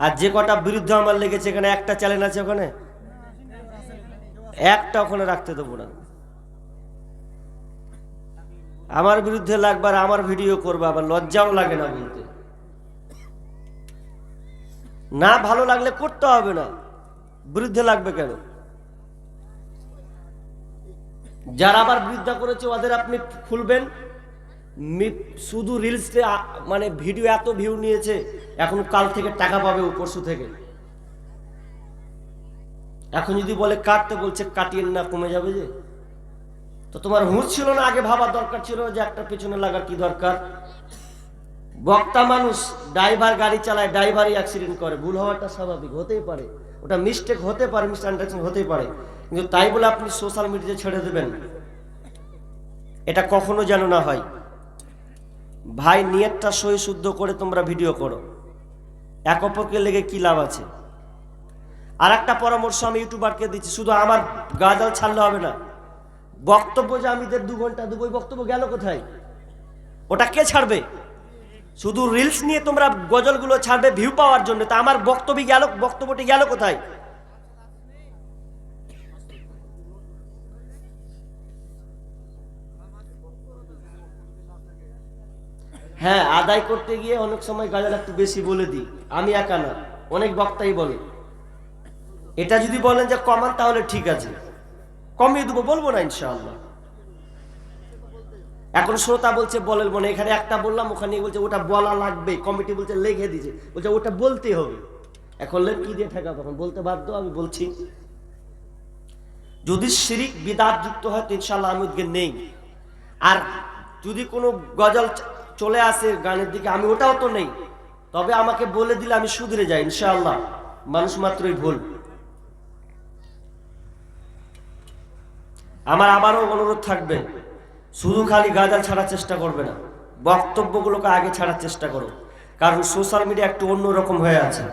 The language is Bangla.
আর যে কটা বিরুদ্ধে আমার লেগেছে, এখানে একটা চ্যালেঞ্জ আছে, ওখানে একটা ওখানে রাখতে দেবো না। আমার বিরুদ্ধে লাগবে আর আমার ভিডিও করবে, আবার লজ্জাও লাগে না বলতে। না ভালো লাগলে করতে হবে না, বিরুদ্ধে লাগবে কেন? যারা আবার বিরুদ্ধে করেছে ওদের আপনি খুলবেন, শুধু রিলসে মানে ভিডিও এত ভিউ নিয়েছে, এখন কাল থেকে টাকা পাবে, পরশু থেকে। এখন যদি বলে কাটতে, বলছে কাটিয়েন না, কমে যাবে যে। তো তোমার হুঁশ ছিল না, আগে ভাবার দরকার ছিল যে একটা পেছনে লাগার কি দরকার। বক্তা মানুষ, ড্রাইভার গাড়ি চালায়, ড্রাইভারই অ্যাক্সিডেন্ট করে, ভুল হওয়াটা স্বাভাবিক, হতেই পারে, ওটা মিস্টেক হতে পারে, মিসআন্ডারস্ট্যান্ডিং হতেই পারে, কিন্তু তাই বলে আপনি সোশ্যাল মিডিয়াতে ছেড়ে দেবেন, এটা কখনো যেন না হয়। ভাই নিয়তটা সহি শুদ্ধ করে তোমরা ভিডিও করো, এক অপরকে লেগে কি লাভ আছে। আর একটা পরামর্শ আমি ইউটিউবারকে দিচ্ছি, শুধু আমার গাজাল ছাড়লে হবে না, বক্তব্য যে আমি 2 ঘন্টা দেবো, ওই বক্তব্য গেল কোথায়? ওটা কে ছাড়বে? শুধু রিলস নিয়ে তোমরা গজলগুলো ছাড়বে ভিউ পাওয়ার জন্য, তা আমার বক্তব্যটি গেল কোথায়? হ্যাঁ, আদায় করতে গিয়ে অনেক সময় গাজাল একটু বেশি বলে দিই, আমি একা না, অনেক বক্তাই বলে। এটা যদি বলেন যে কমান, তাহলে ঠিক আছে, কমিয়ে দেবো, বলবো না ইনশাআল্লাহ। এখন শ্রোতা বলছে বলেন মনে, এখানে একটা বললাম, ওখানে বলছে ওটা বলা লাগবে, কমিটি বলছে লিখে দিয়েছে, বলছে ওটা বলতে হবে। এখন কি দিয়ে ঠেকা, তখন বলতে বাধ্য। আমি বলছি যদি শিরিক বিদআত যুক্ত হয় তো ইনশাআল্লাহ আমি ওদিকে নেই। আর যদি কোনো গজল চলে আসে গানের দিকে, আমি ওটাও তো নেই, তবে আমাকে বলে দিলে আমি শুধরে যাই ইনশাআল্লাহ, মানুষ মাত্রই ভুল। আমার আবারও অনুরোধ থাকবে, শুধু খালি গাজাল ছাড়ার চেষ্টা করবে না, বক্তব্যগুলোকে আগে ছাড়ার চেষ্টা করো, কারণ সোশ্যাল মিডিয়া একটু অন্যরকম হয়ে আছে।